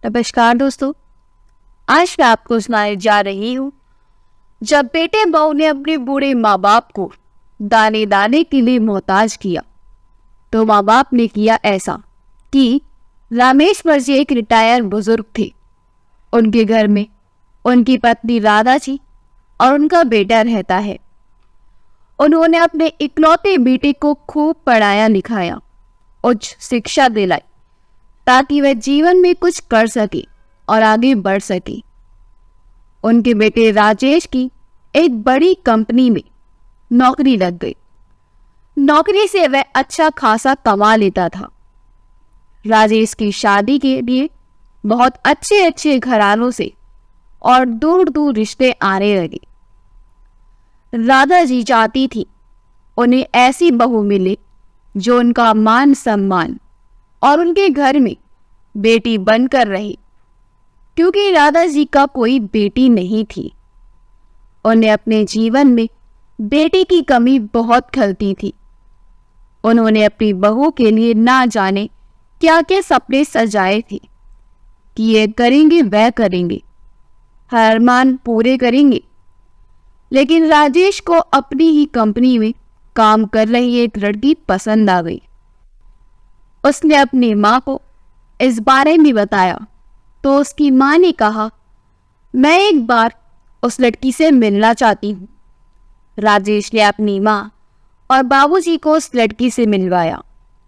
नमस्कार दोस्तों। आज मैं आपको सुनाने जा रही हूँ, जब बेटे बहू ने अपने बूढ़े माँ बाप को दाने दाने के लिए मोहताज किया तो माँ बाप ने किया ऐसा कि रामेश्वर जी एक रिटायर बुजुर्ग थे। उनके घर में उनकी पत्नी राधा जी और उनका बेटा रहता है। उन्होंने अपने इकलौते बेटे को खूब पढ़ाया लिखाया, उच्च शिक्षा दिलाई ताकि वह जीवन में कुछ कर सके और आगे बढ़ सके। उनके बेटे राजेश की एक बड़ी कंपनी में नौकरी लग गई। नौकरी से वह अच्छा खासा कमा लेता था। राजेश की शादी के लिए बहुत अच्छे अच्छे घरानों से और दूर दूर रिश्ते आने लगे। राधा जी चाहती थी उन्हें ऐसी बहू मिले जो उनका मान सम्मान और उनके घर में बेटी बनकर रहे, क्योंकि राधा जी का कोई बेटी नहीं थी। उन्हें अपने जीवन में बेटी की कमी बहुत खलती थी। उन्होंने अपनी बहू के लिए ना जाने क्या क्या सपने सजाए थे कि ये करेंगे वह करेंगे, हर अरमान पूरे करेंगे। लेकिन राजेश को अपनी ही कंपनी में काम कर रही एक लड़की पसंद आ गई। उसने अपनी माँ को इस बारे में बताया तो उसकी माँ ने कहा, मैं एक बार उस लड़की से मिलना चाहती हूँ। राजेश ने अपनी माँ और बाबूजी को उस लड़की से मिलवाया।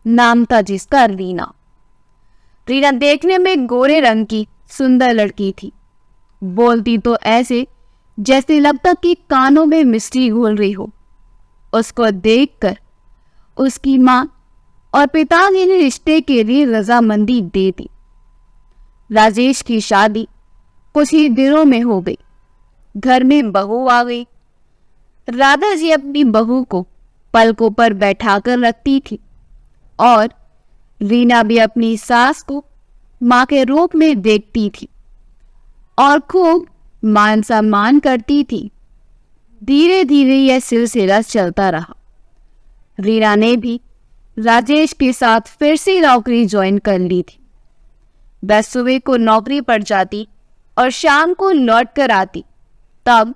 नाम था जिसका रीना। रीना देखने में गोरे रंग की सुंदर लड़की थी। बोलती तो ऐसे जैसे लगता कि कानों में मिश्री घोल रही हो। उसको देखकर उसकी माँ और पिताजी ने रिश्ते के लिए रजामंदी दे दी। राजेश की शादी कुछ ही दिनों में हो गई। घर में बहू आ गई। राधा जी अपनी बहू को पलकों पर बैठाकर रखती थी और रीना भी अपनी सास को माँ के रूप में देखती थी और खूब मान सम्मान करती थी। धीरे धीरे यह सिलसिला चलता रहा। रीना ने भी राजेश के साथ फिर से नौकरी ज्वाइन कर ली थी। वह सुबह को नौकरी पर जाती और शाम को लौट कर आती। तब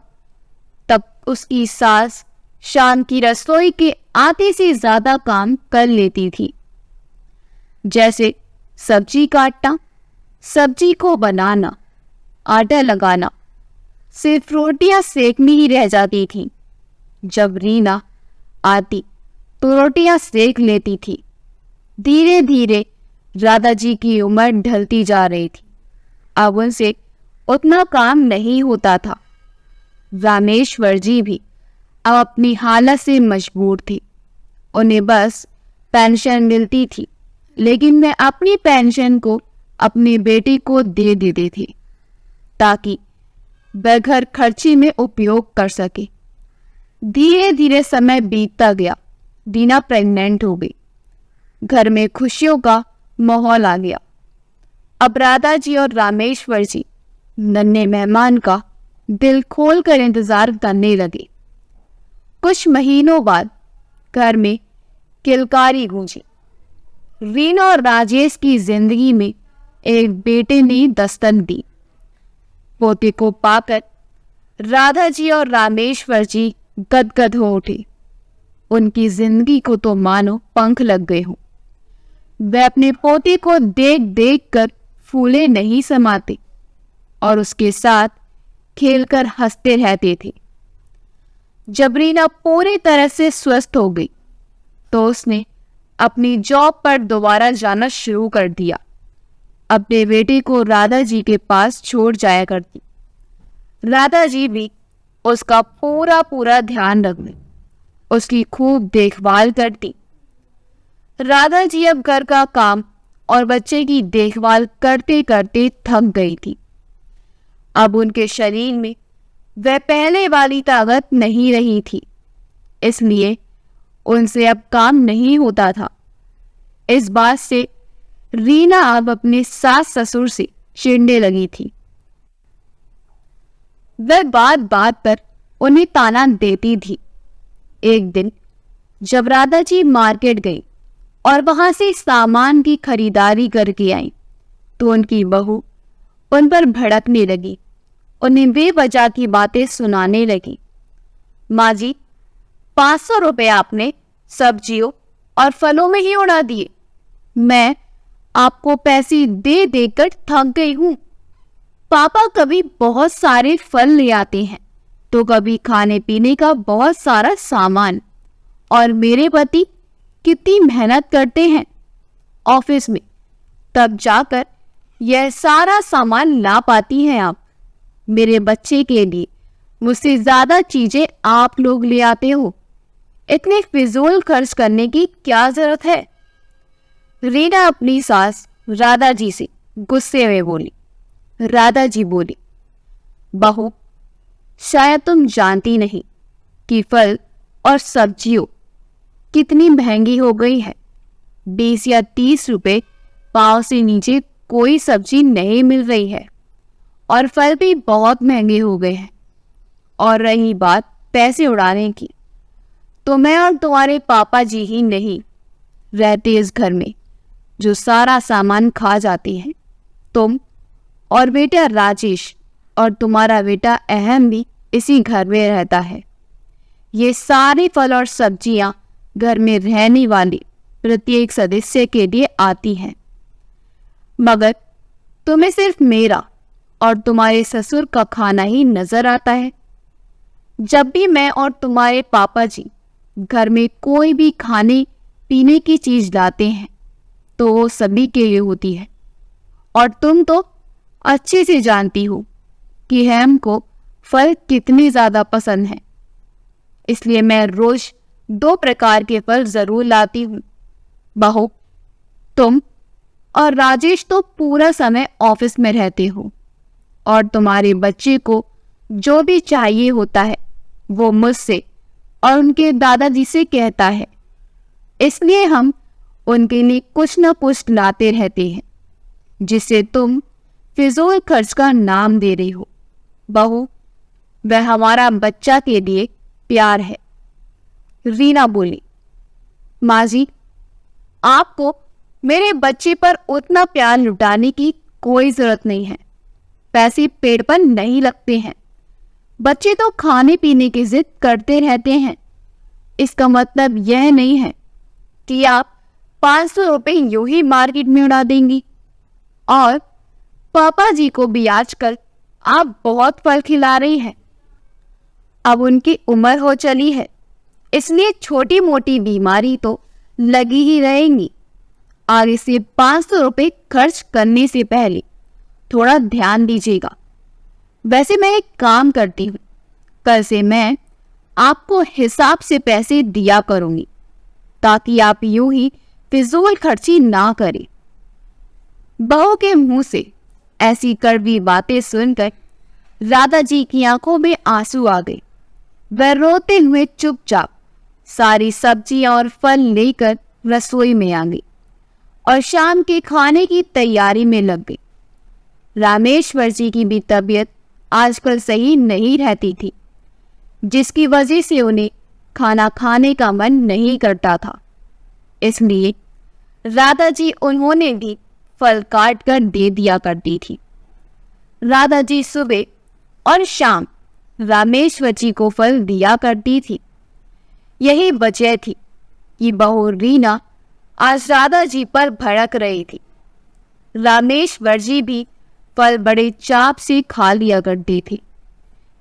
उसकी सास शाम की रसोई के आधे से ज्यादा काम कर लेती थी, जैसे सब्जी काटना, सब्जी को बनाना, आटा लगाना। सिर्फ रोटियां सेकनी ही रह जाती थी। जब रीना आती तो रोटियां सेक लेती थी। धीरे धीरे राधा जी की उम्र ढलती जा रही थी। अब उनसे उतना काम नहीं होता था। रामेश्वर जी भी अब अपनी हालत से मजबूर थे। उन्हें बस पेंशन मिलती थी, लेकिन वे अपनी पेंशन को अपनी बेटी को दे देते थे ताकि वह घर खर्ची में उपयोग कर सके। धीरे धीरे समय बीतता गया। रीना प्रेग्नेंट हो गई। घर में खुशियों का माहौल आ गया। अब राधा जी और रामेश्वर जी नन्हे मेहमान का दिल खोलकर इंतजार करने लगे। कुछ महीनों बाद घर में किलकारी गूंजी। रीना और राजेश की जिंदगी में एक बेटे ने दस्तक दी। पोते को पाकर राधा जी और रामेश्वर जी गदगद हो उठे। उनकी जिंदगी को तो मानो पंख लग गए हों। वे अपने पोते को देख देख कर फूले नहीं समाते और उसके साथ खेलकर हंसते रहते थे। जब रीना पूरी तरह से स्वस्थ हो गई तो उसने अपनी जॉब पर दोबारा जाना शुरू कर दिया। अपने बेटे को राधा जी के पास छोड़ जाया करती। राधा जी भी उसका पूरा ध्यान रखती, उसकी खूब देखभाल करती। राधा जी अब घर का काम और बच्चे की देखभाल करते करते थक गई थी। अब उनके शरीर में वह पहले वाली ताकत नहीं रही थी, इसलिए उनसे अब काम नहीं होता था। इस बात से रीना अब अपने सास ससुर से चिढ़ने लगी थी। वह बात बात पर उन्हें ताना देती थी। एक दिन जब राधा जी मार्केट गई और वहां से सामान की खरीदारी करके आई तो उनकी बहू उन पर भड़कने लगी, उन्हें बेवजह की बातें सुनाने लगी। माँ जी, 500 रुपये आपने सब्जियों और फलों में ही उड़ा दिए। मैं आपको पैसे दे देकर थक गई हूँ। पापा कभी बहुत सारे फल ले आते हैं, तो कभी खाने पीने का बहुत सारा सामान, और मेरे पति कितनी मेहनत करते हैं ऑफिस में, तब जाकर यह सारा सामान ला पाती हैं आप। मेरे बच्चे के लिए मुझसे ज्यादा चीजें आप लोग ले आते हो। इतने फिजूल खर्च करने की क्या जरूरत है? रीना अपनी सास राधा जी से गुस्से में बोली। राधा जी बोली, बहू, शायद तुम जानती नहीं कि फल और सब्जियों कितनी महंगी हो गई है। 20 या 30 रुपए पाव से नीचे कोई सब्जी नहीं मिल रही है, और फल भी बहुत महंगे हो गए हैं। और रही बात पैसे उड़ाने की, तो मैं और तुम्हारे पापा जी ही नहीं रहते इस घर में जो सारा सामान खा जाती हैं। तुम और बेटा राजेश और तुम्हारा बेटा अहम भी इसी घर में रहता है। ये सारे फल और सब्जियां घर में रहने वाले प्रत्येक सदस्य के लिए आती हैं, मगर तुम्हें सिर्फ मेरा और तुम्हारे ससुर का खाना ही नजर आता है। जब भी मैं और तुम्हारे पापा जी घर में कोई भी खाने पीने की चीज लाते हैं, तो वो सभी के लिए होती है। और तुम तो अच्छे से जानती हो कि हेम को फल कितने ज्यादा पसंद है, इसलिए मैं रोज 2 प्रकार के फल जरूर लाती हूँ। बहू, तुम और राजेश तो पूरा समय ऑफिस में रहते हो, और तुम्हारे बच्चे को जो भी चाहिए होता है वो मुझसे और उनके दादाजी से कहता है, इसलिए हम उनके लिए कुछ न कुछ लाते रहते हैं, जिसे तुम फिजूल खर्च का नाम दे रही हो। बहू, वह हमारा बच्चा के लिए प्यार है। रीना बोली, माँ जी, आपको मेरे बच्चे पर उतना प्यार लुटाने की कोई जरूरत नहीं है। पैसे पेड़ पर नहीं लगते हैं। बच्चे तो खाने पीने की जिद करते रहते हैं। इसका मतलब यह नहीं है कि आप 500 रुपये यूं ही मार्केट में उड़ा देंगी। और पापा जी को भी आजकल आप बहुत फल खिला रही हैं। अब उनकी उम्र हो चली है, इसलिए छोटी मोटी बीमारी तो लगी ही रहेंगी। आगे से 500 रुपये खर्च करने से पहले थोड़ा ध्यान दीजिएगा। वैसे मैं एक काम करती हूँ, कल से मैं आपको हिसाब से पैसे दिया करूंगी, ताकि आप यूं ही फिजूल खर्ची ना करें। बहू के मुंह से ऐसी कड़वी बातें सुनकर राधा जी की आंखों में आंसू आ गए। वह रोते हुए चुपचाप सारी सब्जियां और फल लेकर रसोई में आ गई और शाम के खाने की तैयारी में लग गई। रामेश्वर जी की भी तबीयत आजकल सही नहीं रहती थी, जिसकी वजह से उन्हें खाना खाने का मन नहीं करता था। इसलिए राधा जी उन्होंने भी फल काट कर दे दिया करती थी। राधा जी सुबह और शाम रामेश्वर जी को फल दिया करती थी। यही वजह थी कि बहू रीना आज राधा जी पर भड़क रही थी। रामेश्वर जी भी फल बड़े चाप से खा लिया करती थी,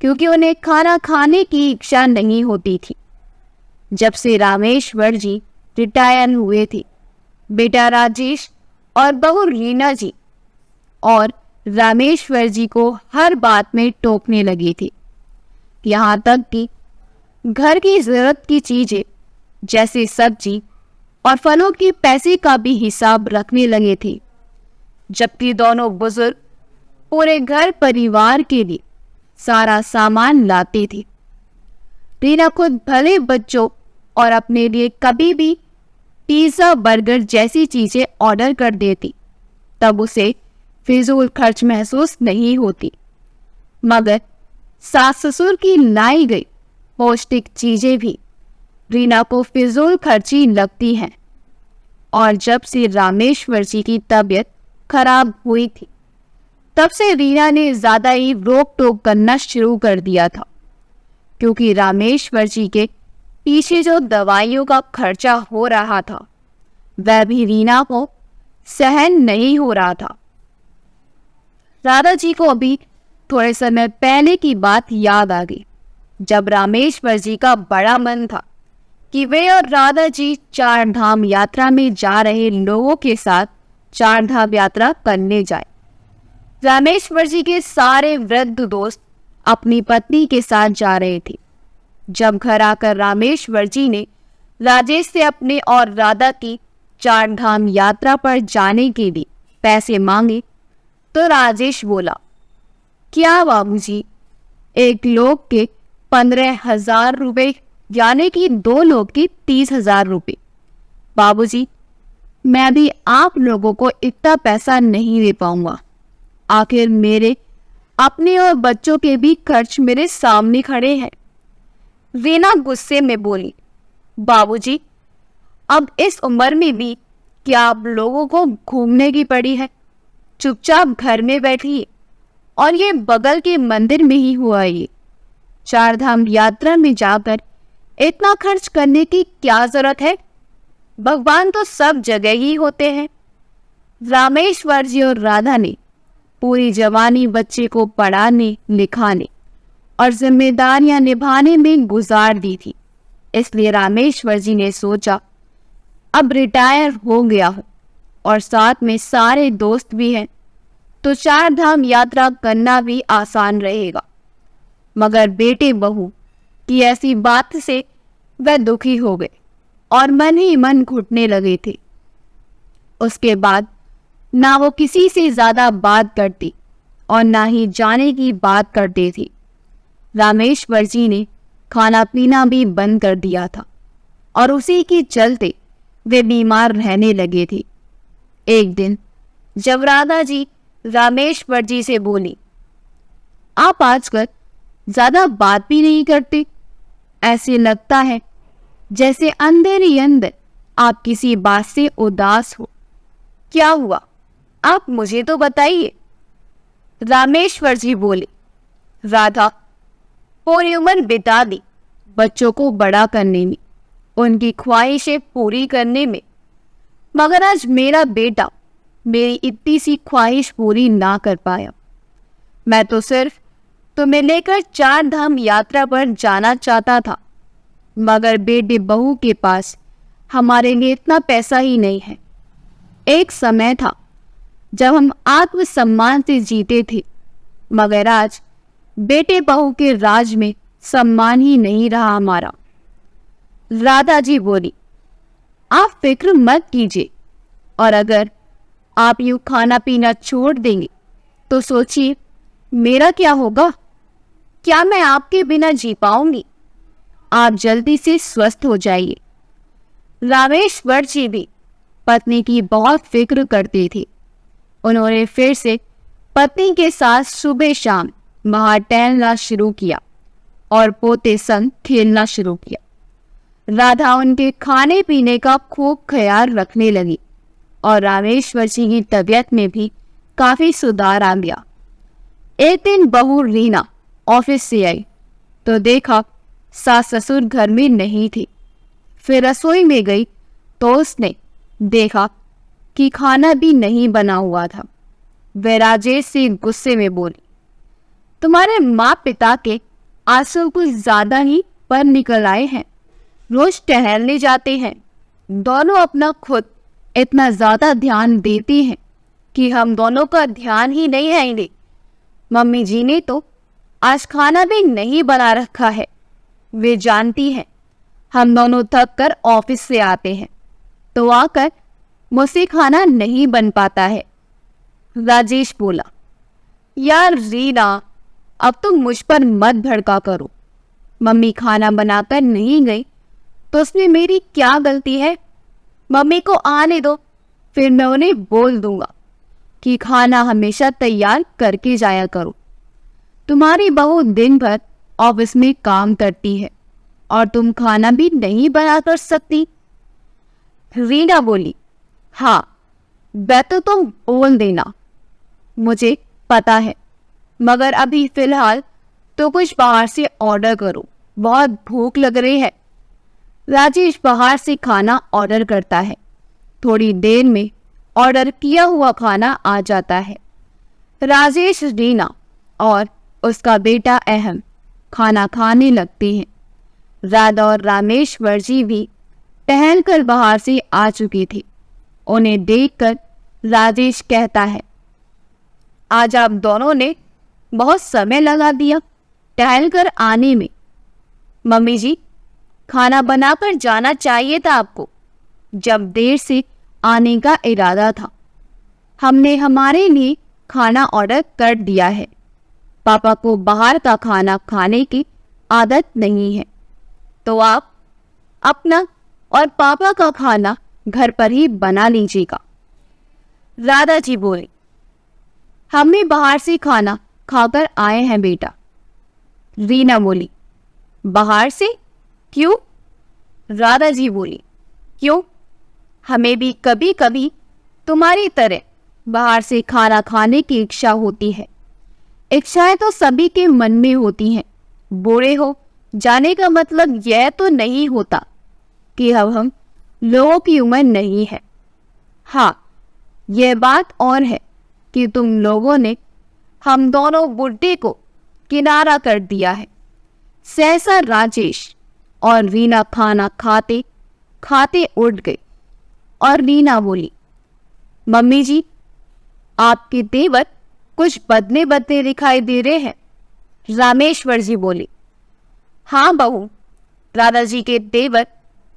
क्योंकि उन्हें खाना खाने की इच्छा नहीं होती थी। जब से रामेश्वर जी रिटायर हुए थे, बेटा राजेश और बहू रीना जी और रामेश्वर जी को हर बात में टोकने लगी थी। यहाँ तक कि घर की जरूरत की चीजें जैसे सब्जी और फलों के पैसे का भी हिसाब रखने लगे थे, जबकि दोनों बुजुर्ग पूरे घर परिवार के लिए सारा सामान लाते थे। रीना खुद भले बच्चों और अपने लिए कभी भी पिज्जा बर्गर जैसी चीजें ऑर्डर कर देती, तब उसे फिजूल खर्च महसूस नहीं होती, मगर सास ससुर की लाई गई पौष्टिक चीजें भी रीना को फिजूल खर्ची लगती हैं। और जब से रामेश्वर जी की तबीयत खराब हुई थी, तब से रीना ने ज्यादा ही रोक टोक करना शुरू कर दिया था, क्योंकि रामेश्वर जी के पीछे जो दवाइयों का खर्चा हो रहा था वह भी रीना को सहन नहीं हो रहा था। राधा जी को अभी थोड़े समय पहले की बात याद आ गई, जब रामेश्वर जी का बड़ा मन था कि वे और राधा जी 4 धाम यात्रा में जा रहे लोगों के साथ 4 धाम यात्रा करने जाए। रामेश्वर जी के सारे वृद्ध दोस्त अपनी पत्नी के साथ जा रहे थे। जब घर आकर रामेश्वर जी ने राजेश से अपने और राधा की 4 धाम यात्रा पर जाने के लिए पैसे मांगे तो राजेश बोला, क्या बाबूजी, एक लोग के 15,000 रुपये यानी कि 2 लोग के 30,000 रुपये। बाबूजी, मैं भी आप लोगों को इतना पैसा नहीं दे पाऊंगा। आखिर मेरे अपने और बच्चों के भी खर्च मेरे सामने खड़े हैं। रीना गुस्से में बोली, बाबूजी, अब इस उम्र में भी क्या आप लोगों को घूमने की पड़ी है? चुपचाप घर में बैठिए। और ये बगल के मंदिर में ही हुआ ये। 4 धाम यात्रा में जाकर इतना खर्च करने की क्या जरूरत है? भगवान तो सब जगह ही होते हैं। रामेश्वर जी और राधा ने पूरी जवानी बच्चे को पढ़ाने लिखाने और जिम्मेदारियां निभाने में गुजार दी थी। इसलिए रामेश्वर जी ने सोचा, अब रिटायर हो गया हूं और साथ में सारे दोस्त भी हैं, तो 4 धाम यात्रा करना भी आसान रहेगा। मगर बेटे बहू की ऐसी बात से वह दुखी हो गए और मन ही मन घुटने लगे थे। उसके बाद ना वो किसी से ज्यादा बात करती और ना ही जाने की बात करते थे। रामेश्वर जी ने खाना पीना भी बंद कर दिया था और उसी के चलते वे बीमार रहने लगे थे। एक दिन जब राधा जी रामेश्वर जी से बोली, आप आजकल ज्यादा बात भी नहीं करते, ऐसे लगता है जैसे अंदर ही अंदर आप किसी बात से उदास हो। क्या हुआ, आप मुझे तो बताइए। रामेश्वर जी बोले, राधा, पूरी उम्र बिता दी बच्चों को बड़ा करने में, उनकी ख्वाहिशें पूरी करने में, मगर आज मेरा बेटा मेरी इतनी सी ख्वाहिश पूरी ना कर पाया। मैं तो सिर्फ तुम्हें लेकर 4 धाम यात्रा पर जाना चाहता था, मगर बेटे बहू के पास हमारे लिए इतना पैसा ही नहीं है। एक समय था जब हम आत्मसम्मान से जीते थे, मगर आज बेटे बहू के राज में सम्मान ही नहीं रहा हमारा। राधा जी बोली, आप फिक्र मत कीजिए, और अगर आप यूं खाना पीना छोड़ देंगे तो सोचिए मेरा क्या होगा। क्या मैं आपके बिना जी पाऊंगी? आप जल्दी से स्वस्थ हो जाइए। रामेश्वर जी भी पत्नी की बहुत फिक्र करते थे। उन्होंने फिर से पत्नी के साथ सुबह शाम बाहर टहलना शुरू किया और पोते संग खेलना शुरू किया। राधा उनके खाने पीने का खूब ख्याल रखने लगी और रामेश्वर जी की तबीयत में भी काफी सुधार आ गया। एक दिन बहू रीना ऑफिस से आई तो देखा सास ससुर घर में नहीं थे। फिर रसोई में गई तो उसने देखा कि खाना भी नहीं बना हुआ था। वह राजेश से गुस्से में बोली, तुम्हारे माँ पिता के आंसू कुछ ज्यादा ही पर निकल आए हैं। रोज टहलने जाते हैं, दोनों अपना खुद इतना ज्यादा ध्यान देती हैं कि हम दोनों का ध्यान ही नहीं है इन्हें। मम्मी जी ने तो आज खाना भी नहीं बना रखा है। वे जानती हैं हम दोनों थक कर ऑफिस से आते हैं तो आकर मुझसे खाना नहीं बन पाता है। राजेश बोला, यार रीना, अब तुम मुझ पर मत भड़का करो। मम्मी खाना बनाकर नहीं गई तो उसमें मेरी क्या गलती है? मम्मी को आने दो, फिर मैं उन्हें बोल दूंगा कि खाना हमेशा तैयार करके जाया करो। तुम्हारी बहू दिन भर ऑफिस में काम करती है और तुम खाना भी नहीं बना कर सकती। रीना बोली, हाँ वह तो तुम बोल देना, मुझे पता है, मगर अभी फिलहाल तो कुछ बाहर से ऑर्डर करो, बहुत भूख लग रही है। राजेश बाहर से खाना ऑर्डर करता है। थोड़ी देर में ऑर्डर किया हुआ खाना आ जाता है। राजेश, रीना और उसका बेटा अहम खाना खाने लगते हैं। राधा और रामेश्वर जी भी टहलकर बाहर से आ चुके थे। उन्हें देखकर राजेश कहता है, आज आप दोनों ने बहुत समय लगा दिया टहलकर आने में। मम्मी जी, खाना बनाकर जाना चाहिए था आपको, जब देर से आने का इरादा था। हमने हमारे लिए खाना ऑर्डर कर दिया है। पापा को बाहर का खाना खाने की आदत नहीं है, तो आप अपना और पापा का खाना घर पर ही बना लीजिएगा। राधा जी बोले, हमने बाहर से खाना खाकर आए हैं बेटा। रीना बोली, बाहर से? क्यों? राधा जी बोली, क्यों, हमें भी कभी कभी तुम्हारी तरह बाहर से खाना खाने की इच्छा होती है। इच्छाएं तो सभी के मन में होती हैं। बूढ़े हो जाने का मतलब यह तो नहीं होता कि अब हम लोगों की उम्र नहीं है। हाँ, यह बात और है कि तुम लोगों ने हम दोनों बुढ़े को किनारा कर दिया है। सहसा राजेश और रीना खाना खाते खाते उठ गए और रीना बोली, मम्मी जी, आपके तेवर कुछ बदले बदले दिखाई दे रहे हैं। रामेश्वर जी बोले, हाँ बहू, राधा जी के तेवर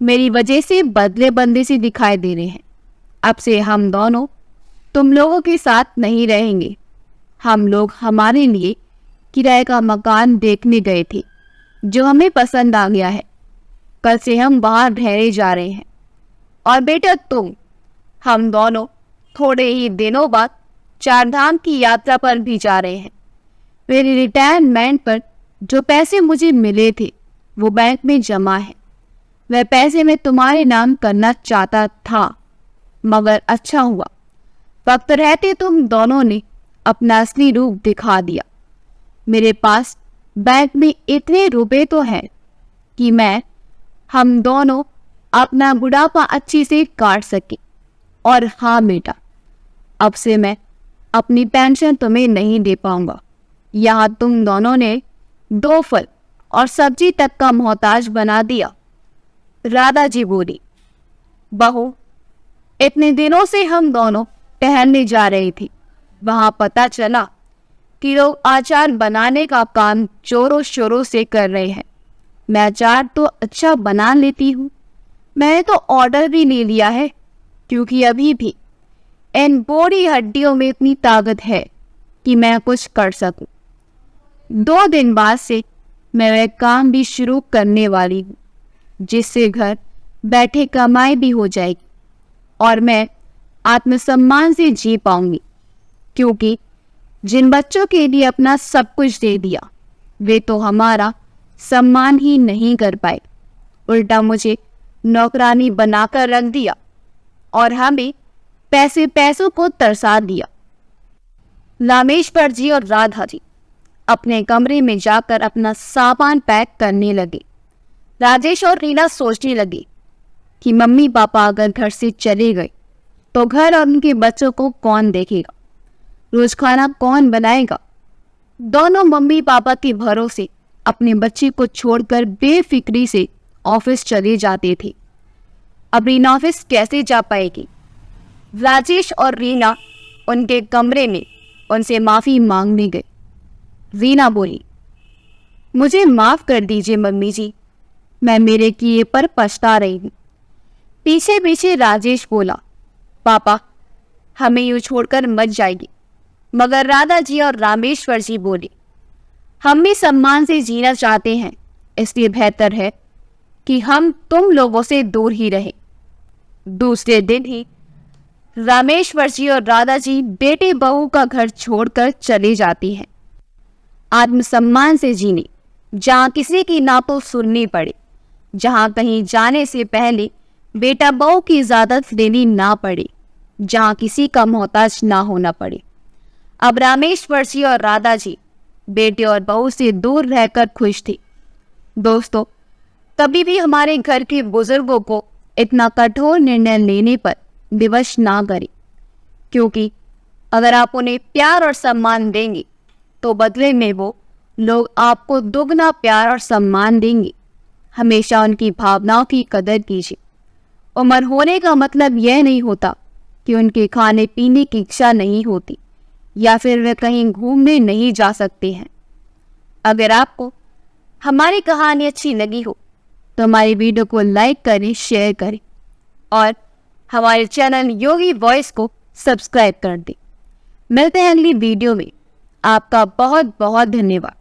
मेरी वजह से बदले बंदे से दिखाई दे रहे हैं। अब से हम दोनों तुम लोगों के साथ नहीं रहेंगे। हम लोग हमारे लिए किराए का मकान देखने गए थे, जो हमें पसंद आ गया है। कल से हम बाहर ठहरे जा रहे हैं। और बेटा तुम, हम दोनों थोड़े ही दिनों बाद 4 धाम की यात्रा पर भी जा रहे हैं। मेरी रिटायरमेंट पर जो पैसे मुझे मिले थे वो बैंक में जमा है। वह पैसे मैं तुम्हारे नाम करना चाहता था, मगर अच्छा हुआ वक्त रहते तुम दोनों ने अपना असली रूप दिखा दिया। मेरे पास बैंक में इतने रुपए तो हैं कि हम दोनों अपना बुढ़ापा अच्छी से काट सके। और हाँ बेटा, अब से मैं अपनी पेंशन तुम्हें नहीं दे पाऊंगा। यहाँ तुम दोनों ने 2 फल और सब्जी तक का मोहताज बना दिया। राधा जी बोली, बहू, इतने दिनों से हम दोनों टहलने जा रहे थे। वहां पता चला कि लोग अचार बनाने का काम जोरों शोरों से कर रहे हैं। मैं अचार तो अच्छा बना लेती हूँ। मैंने तो ऑर्डर भी ले लिया है, क्योंकि अभी भी इन बूढ़ी हड्डियों में इतनी ताकत है कि मैं कुछ कर सकूं। 2 दिन बाद से मैं वह काम भी शुरू करने वाली हूँ, जिससे घर बैठे कमाई भी हो जाएगी और मैं आत्मसम्मान से जी पाऊंगी। क्योंकि जिन बच्चों के लिए अपना सब कुछ दे दिया, वे तो हमारा सम्मान ही नहीं कर पाए, उल्टा मुझे नौकरानी बनाकर रख दिया और हमें पैसों को तरसा दिया। रामेश्वर जी और राधा जी अपने कमरे में जाकर अपना सामान पैक करने लगे। राजेश और रीना सोचने लगे कि मम्मी पापा अगर घर से चले गए तो घर और उनके बच्चों को कौन देखेगा, रोज खाना कौन बनाएगा। दोनों मम्मी पापा के भरोसे अपने बच्चे को छोड़कर बेफिक्री से ऑफिस चले जाते थे। अब रीना ऑफिस कैसे जा पाएगी? राजेश और रीना उनके कमरे में उनसे माफी मांगने गए। रीना बोली, मुझे माफ कर दीजिए मम्मी जी, मैं मेरे किए पर पछता रही हूँ। पीछे पीछे राजेश बोला, पापा हमें यूँ छोड़कर मत जाएगी। मगर राधा जी और रामेश्वर जी बोले, हम भी सम्मान से जीना चाहते हैं, इसलिए बेहतर है कि हम तुम लोगों से दूर ही रहें। दूसरे दिन ही रामेश्वर जी और राधा जी बेटे बहू का घर छोड़कर चले जाती हैं। आत्मसम्मान से जीने, जहाँ किसी की ना तो सुननी पड़े, जहाँ कहीं जाने से पहले बेटा बहू की इजाजत लेनी ना पड़े, जहाँ किसी का मोहताज ना होना पड़े। अब रामेश्वर जी और राधा जी बेटे और बहू से दूर रहकर खुश थे। दोस्तों, कभी भी हमारे घर के बुजुर्गों को इतना कठोर निर्णय लेने पर विवश ना करें, क्योंकि अगर आप उन्हें प्यार और सम्मान देंगे तो बदले में वो लोग आपको दुगना प्यार और सम्मान देंगे। हमेशा उनकी भावनाओं की कदर कीजिए। उम्र होने का मतलब यह नहीं होता कि उनके खाने पीने की इच्छा नहीं होती या फिर वे कहीं घूमने नहीं जा सकते हैं। अगर आपको हमारी कहानी अच्छी लगी हो तो हमारी वीडियो को लाइक करें, शेयर करें और हमारे चैनल योगी वॉइस को सब्सक्राइब कर दें। मिलते हैं अगली वीडियो में। आपका बहुत बहुत धन्यवाद।